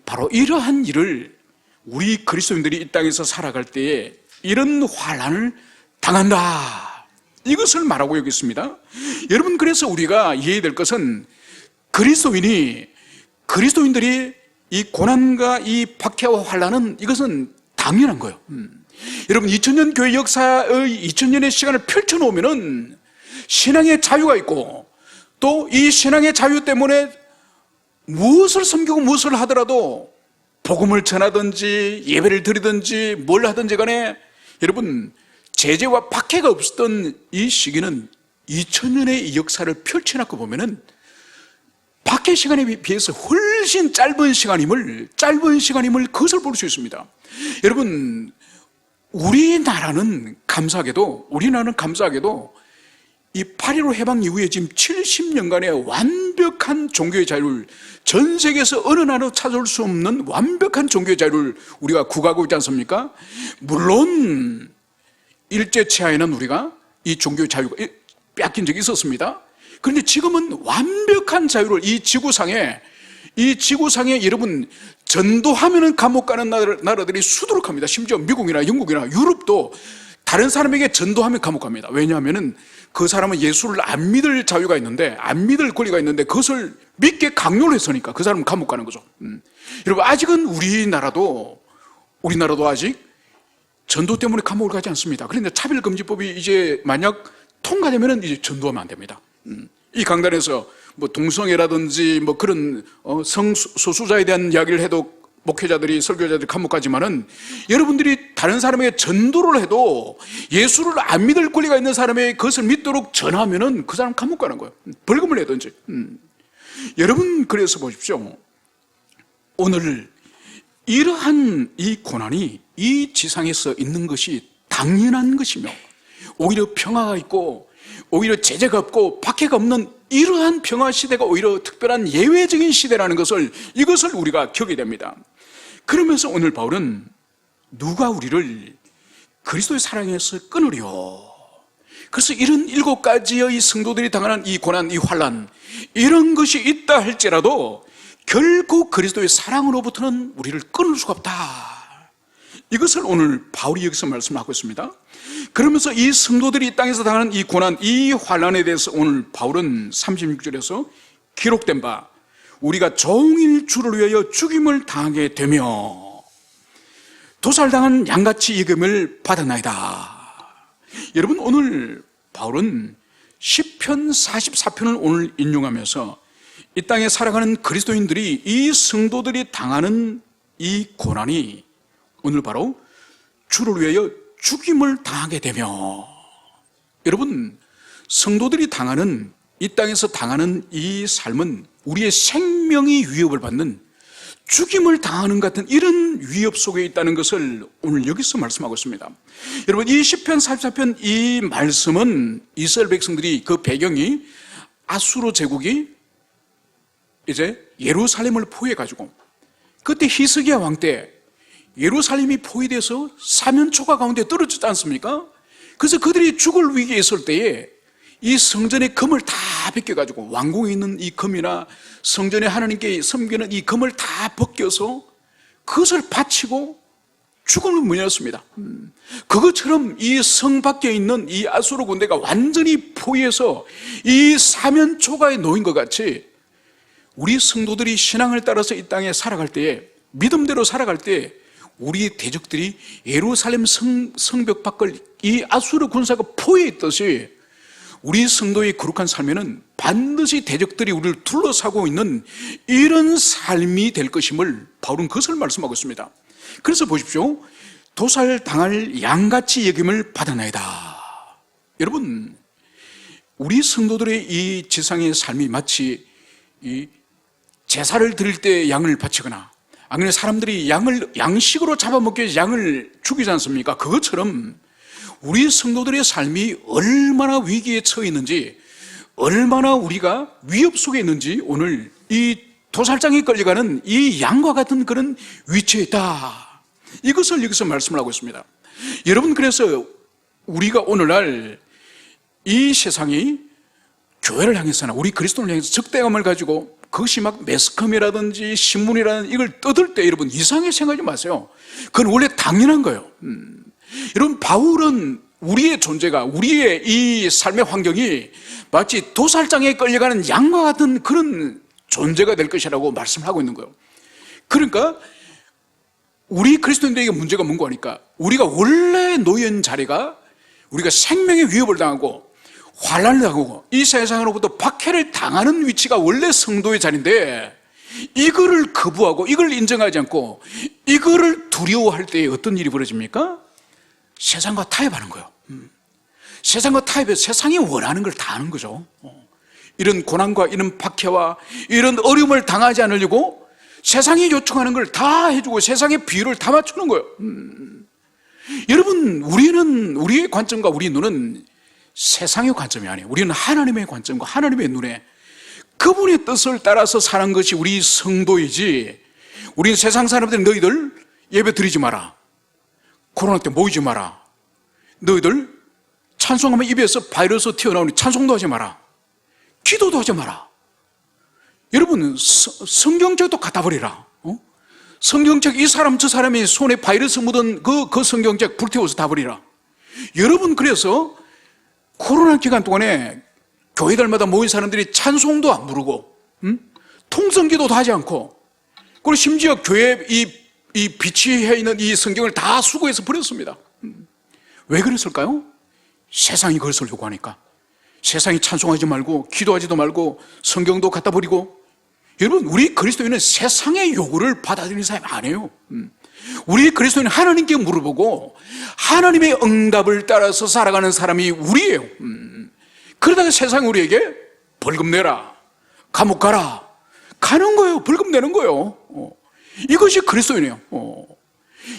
바로 이러한 일을 우리 그리스도인들이 이 땅에서 살아갈 때에 이런 환난을 당한다, 이것을 말하고 여기 있습니다. 여러분, 그래서 우리가 이해해야 될 것은 그리스도인들이 이 고난과 이 박해와 환난은 이것은 당연한 거예요. 여러분, 2000년 교회 역사의 2000년의 시간을 펼쳐놓으면은 신앙의 자유가 있고, 또 이 신앙의 자유 때문에 무엇을 섬기고 무엇을 하더라도 복음을 전하든지 예배를 드리든지 뭘 하든지 간에 여러분, 제재와 박해가 없었던 이 시기는 2000년의 이 역사를 펼쳐놓고 보면은 박해 시간에 비해서 훨씬 짧은 시간임을 그것을 볼 수 있습니다. 여러분, 우리나라는 감사하게도 이 8.15 해방 이후에 지금 70년간의 완벽한 종교의 자유를, 전 세계에서 어느 나라도 찾아올 수 없는 완벽한 종교의 자유를 우리가 구가하고 있지 않습니까? 물론 일제치하에는 우리가 이 종교의 자유가 뺏긴 적이 있었습니다. 그런데 지금은 완벽한 자유를 이 지구상에 여러분, 전도하면은 감옥 가는 나라들이 수두룩합니다. 심지어 미국이나 영국이나 유럽도 다른 사람에게 전도하면 감옥 갑니다. 왜냐하면은 그 사람은 예수를 안 믿을 자유가 있는데, 안 믿을 권리가 있는데 그것을 믿게 강요를 했으니까 그 사람은 감옥 가는 거죠. 여러분, 아직은 우리나라도 아직 전도 때문에 감옥을 가지 않습니다. 그런데 차별금지법이 이제 만약 통과되면은 이제 전도하면 안 됩니다. 이 강단에서 뭐 동성애라든지 뭐 그런 성소수자에 대한 이야기를 해도 목회자들이, 설교자들이 감옥 가지만은, 여러분들이 다른 사람에게 전도를 해도 예수를 안 믿을 권리가 있는 사람에게 그것을 믿도록 전하면은 그 사람 감옥 가는 거예요. 벌금을 내든지. 여러분, 그래서 보십시오. 오늘 이러한 이 고난이 이 지상에서 있는 것이 당연한 것이며, 오히려 평화가 있고 오히려 제재가 없고 박해가 없는 이러한 평화 시대가 오히려 특별한 예외적인 시대라는 것을, 이것을 우리가 격이 됩니다. 그러면서 오늘 바울은 누가 우리를 그리스도의 사랑에서 끊으려, 그래서 이런 7가지의 성도들이 당하는 이 고난, 이 환난, 이런 것이 있다 할지라도 결국 그리스도의 사랑으로부터는 우리를 끊을 수가 없다, 이것을 오늘 바울이 여기서 말씀하고 있습니다. 그러면서 이 성도들이 이 땅에서 당하는 이 고난, 이 환난에 대해서 오늘 바울은 36절에서 기록된 바 우리가 종일 주를 위하여 죽임을 당하게 되며 도살당한 양같이 여김을 받았나이다. 여러분, 오늘 바울은 시편 44편을 오늘 인용하면서 이 땅에 살아가는 그리스도인들이, 이 성도들이 당하는 이 고난이 오늘 바로 주를 위하여 죽임을 당하게 되며, 여러분, 성도들이 당하는, 이 땅에서 당하는 이 삶은 우리의 생명이 위협을 받는, 죽임을 당하는 같은 이런 위협 속에 있다는 것을 오늘 여기서 말씀하고 있습니다. 여러분, 이 시편 44편 이 말씀은 이스라엘 백성들이, 그 배경이 아수르 제국이 이제 예루살렘을 포위해가지고, 그때 히스기야 왕 때 예루살렘이 포위돼서 사면초가 가운데 떨어졌지 않습니까? 그래서 그들이 죽을 위기에 있을 때에 이 성전의 금을 다 벗겨가지고, 왕궁에 있는 이 금이나 성전에 하나님께 섬기는 이 금을 다 벗겨서 그것을 바치고 죽음을 문이었습니다. 그것처럼 이 성 밖에 있는 이 아수르 군대가 완전히 포위해서 이 사면초가에 놓인 것 같이, 우리 성도들이 신앙을 따라서 이 땅에 살아갈 때에, 믿음대로 살아갈 때 우리 대적들이 예루살렘 성벽 밖을 이 아수르 군사가 포위했듯이 우리 성도의 거룩한 삶에는 반드시 대적들이 우리를 둘러싸고 있는 이런 삶이 될 것임을 바울은 그것을 말씀하고 있습니다. 그래서 보십시오. 도살당할 양같이 여김을 받아나이다. 여러분, 우리 성도들의 이 지상의 삶이 마치 이 제사를 드릴 때 양을 바치거나, 아니면 사람들이 양식으로 잡아먹기 위해서 양을 죽이지 않습니까? 그것처럼 우리 성도들의 삶이 얼마나 위기에 처해 있는지, 얼마나 우리가 위협 속에 있는지 오늘 이 도살장에 끌려가는 이 양과 같은 그런 위치에 있다, 이것을 여기서 말씀을 하고 있습니다. 여러분, 그래서 우리가 오늘날 이 세상이 교회를 향해서나 우리 그리스도를 향해서 적대감을 가지고 그것이 막 매스컴이라든지 신문이라든지 이걸 떠들 때 여러분 이상하게 생각하지 마세요. 그건 원래 당연한 거예요. 여러분 바울은 우리의 존재가, 우리의 이 삶의 환경이 마치 도살장에 끌려가는 양과 같은 그런 존재가 될 것이라고 말씀하고 있는 거예요. 그러니까 우리 그리스도인들에게 문제가 뭔가 하니까 우리가 원래 놓인 자리가 우리가 생명의 위협을 당하고 환난을 당하고 이 세상으로부터 박해를 당하는 위치가 원래 성도의 자리인데 이거를 거부하고 이걸 인정하지 않고 이거를 두려워할 때에 어떤 일이 벌어집니까? 세상과 타협하는 거예요. 세상과 타협해서 세상이 원하는 걸 다 하는 거죠. 이런 고난과 이런 박해와 이런 어려움을 당하지 않으려고 세상이 요청하는 걸 다 해주고 세상의 비율을 다 맞추는 거예요. 여러분 우리의 관점과 우리 눈은 세상의 관점이 아니에요. 우리는 하나님의 관점과 하나님의 눈에 그분의 뜻을 따라서 사는 것이 우리 성도이지, 우리는 세상 사람들이 너희들 예배 드리지 마라, 코로나 때 모이지 마라, 너희들 찬송하면 입에서 바이러스 튀어나오니 찬송도 하지 마라, 기도도 하지 마라. 여러분 성경책도 갖다 버리라. 성경책 이 사람 저 사람이 손에 바이러스 묻은 그 성경책 불태워서 다 버리라. 여러분 그래서 코로나 기간 동안에 교회들마다 모인 사람들이 찬송도 안 부르고 통성기도도 하지 않고 그리고 심지어 교회 이 비치해 있는 이 성경을 다 수거해서 버렸습니다. 왜 그랬을까요? 세상이 그것을 요구하니까. 세상이 찬송하지 말고 기도하지도 말고 성경도 갖다 버리고. 여러분 우리 그리스도인은 세상의 요구를 받아들이는 사람이 아니에요. 우리 그리스도인은 하나님께 물어보고 하나님의 응답을 따라서 살아가는 사람이 우리예요. 그러다가 세상이 우리에게 벌금 내라, 감옥 가라, 가는 거예요. 벌금 내는 거예요. 이것이 그리스도인이에요.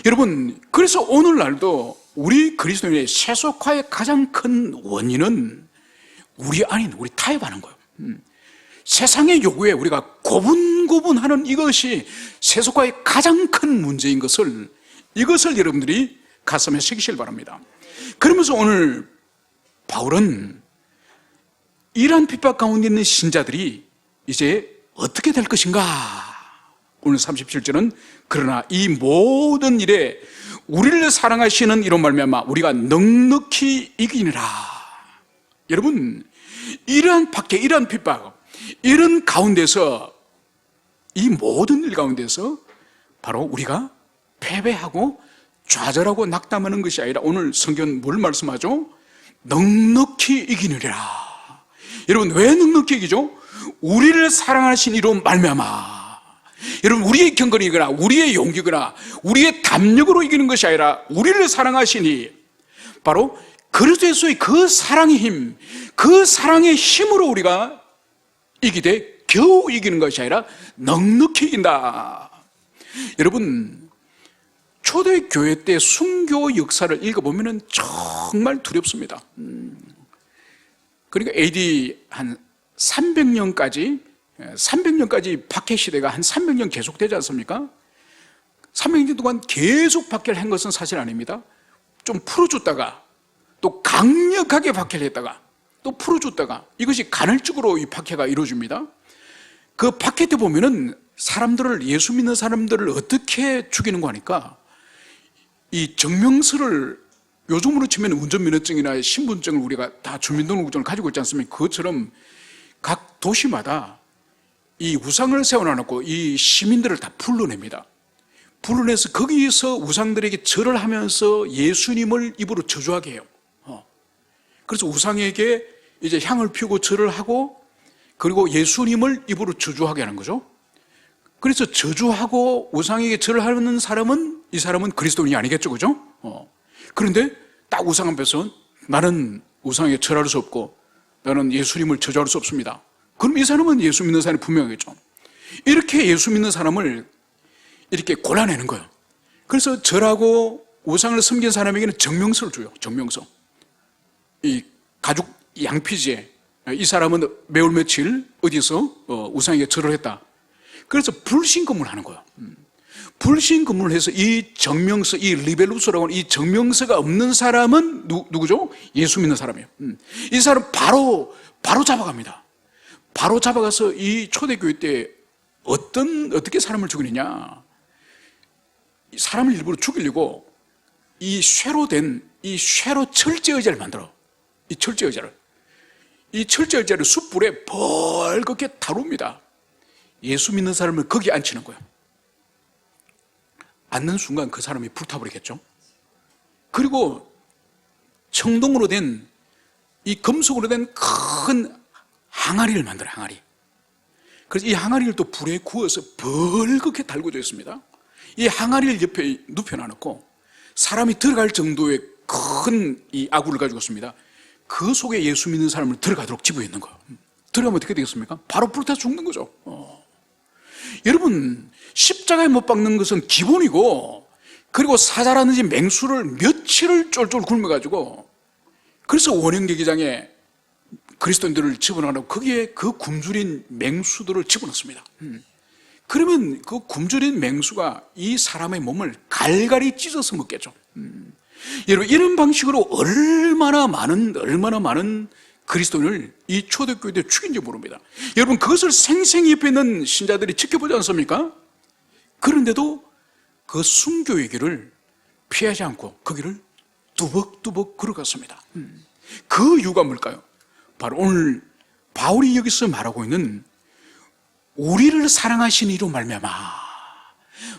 여러분 그래서 오늘날도 우리 그리스도인의 세속화의 가장 큰 원인은 우리 아닌 우리 타협하는 거예요. 세상의 요구에 우리가 고분고분하는 이것이 세속화의 가장 큰 문제인 것을, 이것을 여러분들이 가슴에 새기실 바랍니다. 그러면서 오늘 바울은 이러한 핍박 가운데 있는 신자들이 이제 어떻게 될 것인가. 오늘 37절은 그러나 이 모든 일에 우리를 사랑하시는 이로 말미암아 우리가 넉넉히 이기니라. 여러분 이러한 박해, 이러한 핍박, 이런 가운데서, 이 모든 일 가운데서 바로 우리가 패배하고 좌절하고 낙담하는 것이 아니라 오늘 성경 뭘 말씀하죠? 넉넉히 이기느리라. 여러분 왜 넉넉히 이기죠? 우리를 사랑하신 이로 말미암아. 여러분 우리의 경건이거나 우리의 용기거나 우리의 담력으로 이기는 것이 아니라 우리를 사랑하시니 바로 그리스도의 그 사랑의 힘, 그 사랑의 힘으로 우리가 이기되 겨우 이기는 것이 아니라 넉넉히 이긴다. 여러분 초대교회 때 순교 역사를 읽어보면 정말 두렵습니다. 그러니까 AD 한 300년까지 박해 시대가 한 300년 계속되지 않습니까? 300년 동안 계속 박해를 한 것은 사실 아닙니다. 좀 풀어줬다가 또 강력하게 박해를 했다가 또 풀어줬다가 이것이 간헐적으로 이 박해가 이루어집니다. 그 박해 때 보면은 사람들을, 예수 믿는 사람들을 어떻게 죽이는 거 하니까 이 증명서를, 요즘으로 치면 운전면허증이나 신분증을 우리가 다 주민등록증을 가지고 있지 않습니까? 그것처럼 각 도시마다 이 우상을 세워놔놓고 이 시민들을 다 불러냅니다. 불러내서 거기서 우상들에게 절을 하면서 예수님을 입으로 저주하게 해요. 그래서 우상에게 이제 향을 피우고 절을 하고 그리고 예수님을 입으로 저주하게 하는 거죠. 그래서 저주하고 우상에게 절을 하는 사람은, 이 사람은 그리스도인이 아니겠죠, 그죠? 그런데 딱 우상 앞에서 나는 우상에게 절할 수 없고 나는 예수님을 저주할 수 없습니다. 그럼 이 사람은 예수 믿는 사람이 분명하겠죠. 이렇게 예수 믿는 사람을 이렇게 골라내는 거예요. 그래서 절하고 우상을 섬긴 사람에게는 정명서를 줘요. 정명서. 이 가죽 양피지에 이 사람은 매월 며칠 어디서 우상에게 절을 했다. 그래서 불신검을 하는 거예요. 불신 근무를 해서 이 정명서, 이 리벨루스라고 하는 이 정명서가 없는 사람은 누구죠? 예수 믿는 사람이에요. 이 사람 바로 잡아갑니다. 바로 잡아가서 이 초대교회 때 어떻게 사람을 죽이느냐, 사람을 일부러 죽이려고 이 쇠로 철제 의자를 만들어. 이 철제 의자를 숯불에 벌겋게 다룹니다. 예수 믿는 사람을 거기에 앉히는 거예요. 앉는 순간 그 사람이 불타버리겠죠. 그리고 청동으로 된, 이 금속으로 된 큰 항아리를 만들어요. 항아리. 그래서 이 항아리를 또 불에 구워서 벌겋게 달궈져 있습니다. 이 항아리를 옆에 눕혀놔놓고 사람이 들어갈 정도의 큰 이 아구를 가지고 있습니다. 그 속에 예수 믿는 사람을 들어가도록 집어 있는 거예요. 들어가면 어떻게 되겠습니까? 바로 불타 죽는 거죠. 여러분, 십자가에 못 박는 것은 기본이고, 그리고 사자라든지 맹수를 며칠을 쫄쫄 굶어가지고, 그래서 원형제기장에 그리스도인들을 집어넣으라고 거기에 그 굶주린 맹수들을 집어넣습니다. 그러면 그 굶주린 맹수가 이 사람의 몸을 갈갈이 찢어서 먹겠죠. 여러분, 이런 방식으로 얼마나 많은 그리스도인을 이 초대교회 때 죽인지 모릅니다. 여러분, 그것을 생생히 옆에 있는 신자들이 지켜보지 않습니까? 그런데도 그 순교의 길을 피하지 않고 그 길을 뚜벅뚜벅 걸어갔습니다. 그 이유가 뭘까요? 바로 오늘 바울이 여기서 말하고 있는 우리를 사랑하신 이로 말미암아,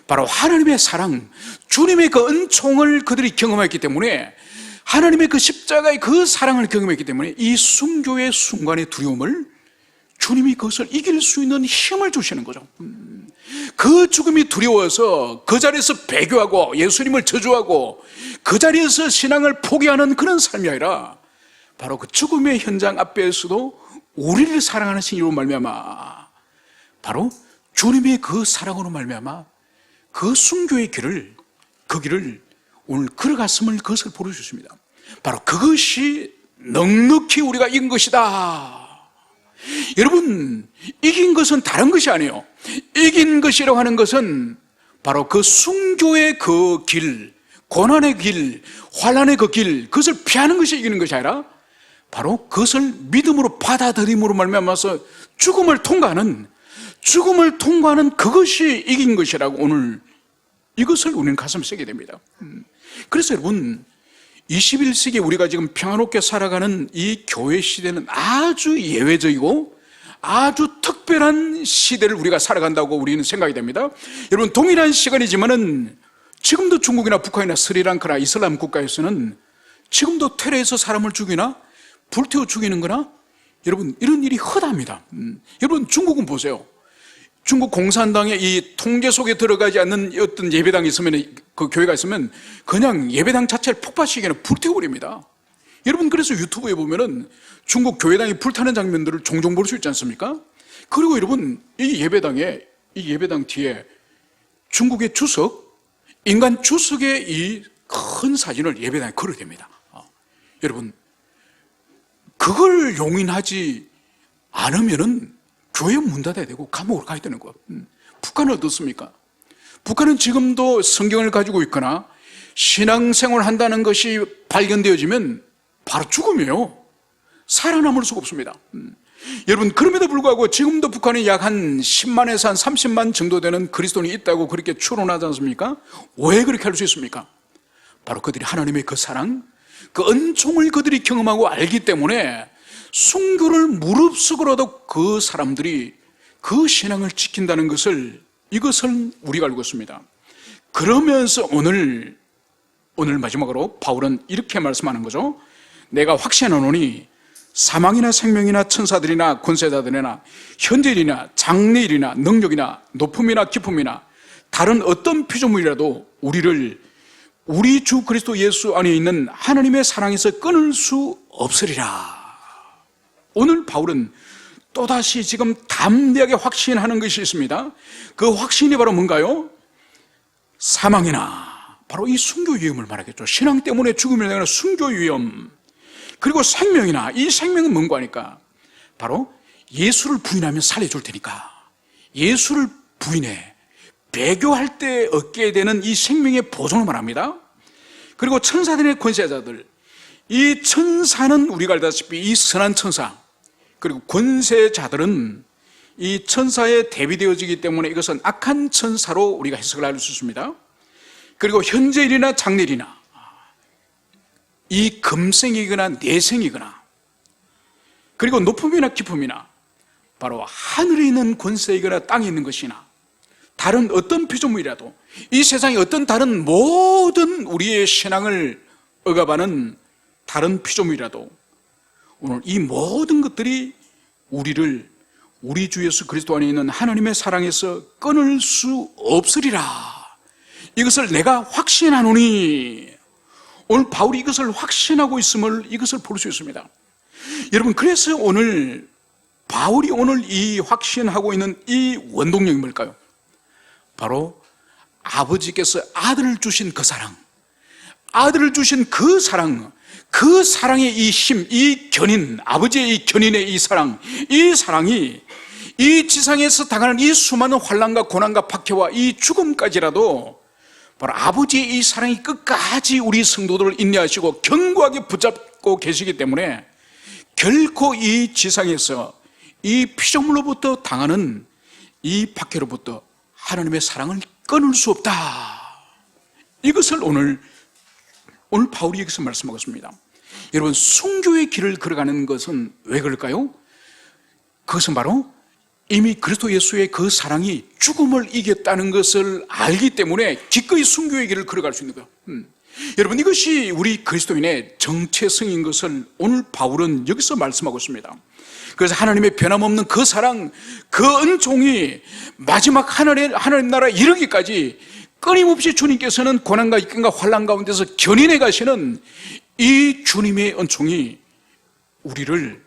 바로 하나님의 사랑, 주님의 그 은총을 그들이 경험했기 때문에, 하나님의 그 십자가의 그 사랑을 경험했기 때문에 이 순교의 순간의 두려움을 주님이 그것을 이길 수 있는 힘을 주시는 거죠. 그 죽음이 두려워서 그 자리에서 배교하고 예수님을 저주하고 그 자리에서 신앙을 포기하는 그런 삶이 아니라, 바로 그 죽음의 현장 앞에서도 우리를 사랑하는 신이로 말미암아, 바로 주님의 그 사랑으로 말미암아 그 순교의 길을, 그 길을 오늘 걸어갔음을, 그것을 보여주십니다. 바로 그것이 넉넉히 우리가 이긴 것이다. 여러분, 이긴 것은 다른 것이 아니에요. 이긴 것이라고 하는 것은 바로 그 순교의 그 길, 고난의 길, 환난의 그 길, 그것을 피하는 것이 이기는 것이 아니라 바로 그것을 믿음으로 받아들임으로 말미암아서 죽음을 통과하는 그것이 이긴 것이라고, 오늘 이것을 우리는 가슴에 새게 됩니다. 그래서 여러분, 21세기 우리가 지금 평화롭게 살아가는 이 교회 시대는 아주 예외적이고 아주 특별한 시대를 우리가 살아간다고 우리는 생각이 됩니다. 여러분, 동일한 시간이지만은 지금도 중국이나 북한이나 스리랑카나 이슬람 국가에서는 지금도 테러해서 사람을 죽이나 불태워 죽이는 거나, 여러분, 이런 일이 허다합니다. 여러분, 중국은 보세요. 중국 공산당의 이 통제 속에 들어가지 않는 어떤 예배당이 있으면, 그 교회가 있으면 그냥 예배당 자체를 폭파시키거나 불태워버립니다. 여러분, 그래서 유튜브에 보면은 중국 교회당이 불타는 장면들을 종종 볼 수 있지 않습니까? 그리고 여러분, 이 예배당 뒤에 중국의 주석, 인간 주석의 이 큰 사진을 예배당에 걸어야 됩니다. 여러분, 그걸 용인하지 않으면은 교회 문 닫아야 되고 감옥으로 가야 되는 거예요. 북한은 어떻습니까? 북한은 지금도 성경을 가지고 있거나 신앙생활을 한다는 것이 발견되어지면 바로 죽음이에요. 살아남을 수가 없습니다. 여러분, 그럼에도 불구하고 지금도 북한에 약 한 10만에서 한 30만 정도 되는 그리스도인이 있다고 그렇게 추론하지 않습니까? 왜 그렇게 할 수 있습니까? 바로 그들이 하나님의 그 사랑, 그 은총을 그들이 경험하고 알기 때문에 순교를 무릅쓰고라도 그 사람들이 그 신앙을 지킨다는 것을, 이것을 우리가 알고 있습니다. 그러면서 오늘 마지막으로 바울은 이렇게 말씀하는 거죠. 내가 확신하노니 사망이나 생명이나 천사들이나 권세자들이나 현재일이나 장래일이나 능력이나 높음이나 깊음이나 다른 어떤 피조물이라도 우리 주 그리스도 예수 안에 있는 하나님의 사랑에서 끊을 수 없으리라. 오늘 바울은 또다시 지금 담대하게 확신하는 것이 있습니다. 그 확신이 바로 뭔가요? 사망이나, 바로 이 순교 위험을 말하겠죠. 신앙 때문에 죽음을 당하는 순교 위험. 그리고 생명이나, 이 생명은 뭔가 하니까 바로 예수를 부인하면 살려줄 테니까 예수를 부인해, 배교할 때 얻게 되는 이 생명의 보존을 말합니다. 그리고 천사들의 권세자들, 이 천사는 우리가 알다시피 이 선한 천사, 그리고 권세자들은 이 천사에 대비되어지기 때문에 이것은 악한 천사로 우리가 해석을 할 수 있습니다. 그리고 현재일이나 장래일이나 이 금생이거나 내생이거나 그리고 높음이나 깊음이나 바로 하늘에 있는 권세이거나 땅에 있는 것이나 다른 어떤 피조물이라도 이 세상의 어떤 다른 모든 우리의 신앙을 억압하는 다른 피조물이라도 오늘 이 모든 것들이 우리를 우리 주 예수 그리스도 안에 있는 하나님의 사랑에서 끊을 수 없으리라. 이것을 내가 확신하노니. 오늘 바울이 이것을 확신하고 있음을 이것을 볼 수 있습니다. 여러분, 그래서 오늘 바울이 오늘 이 확신하고 있는 이 원동력이 뭘까요? 바로 아버지께서 아들을 주신 그 사랑, 아들을 주신 그 사랑, 그 사랑의 이 힘, 이 견인, 아버지의 이 견인의 이 사랑이 이 지상에서 당하는 이 수많은 환난과 고난과 박해와 이 죽음까지라도 바로 아버지의 이 사랑이 끝까지 우리 성도들을 인내하시고 견고하게 붙잡고 계시기 때문에 결코 이 지상에서 이 피조물로부터 당하는 이 박해로부터 하나님의 사랑을 끊을 수 없다. 이것을 오늘 바울이 여기서 말씀하고 있습니다. 여러분, 순교의 길을 걸어가는 것은 왜 그럴까요? 그것은 바로 이미 그리스도 예수의 그 사랑이 죽음을 이겼다는 것을 알기 때문에 기꺼이 순교의 길을 걸어갈 수 있는 거예요. 여러분, 이것이 우리 그리스도인의 정체성인 것을 오늘 바울은 여기서 말씀하고 있습니다. 그래서 하나님의 변함없는 그 사랑, 그 은총이 마지막 하나님 나라에 이르기까지 끊임없이 주님께서는 고난과 익힘과 환난 가운데서 견인해 가시는 이 주님의 은총이 우리를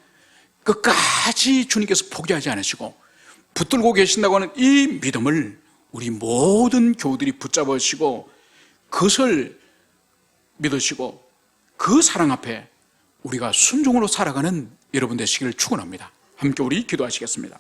끝까지 주님께서 포기하지 않으시고 붙들고 계신다고 하는 이 믿음을 우리 모든 교우들이 붙잡으시고 그것을 믿으시고 그 사랑 앞에 우리가 순종으로 살아가는 여러분 되시기를 축원합니다. 함께 우리 기도하시겠습니다.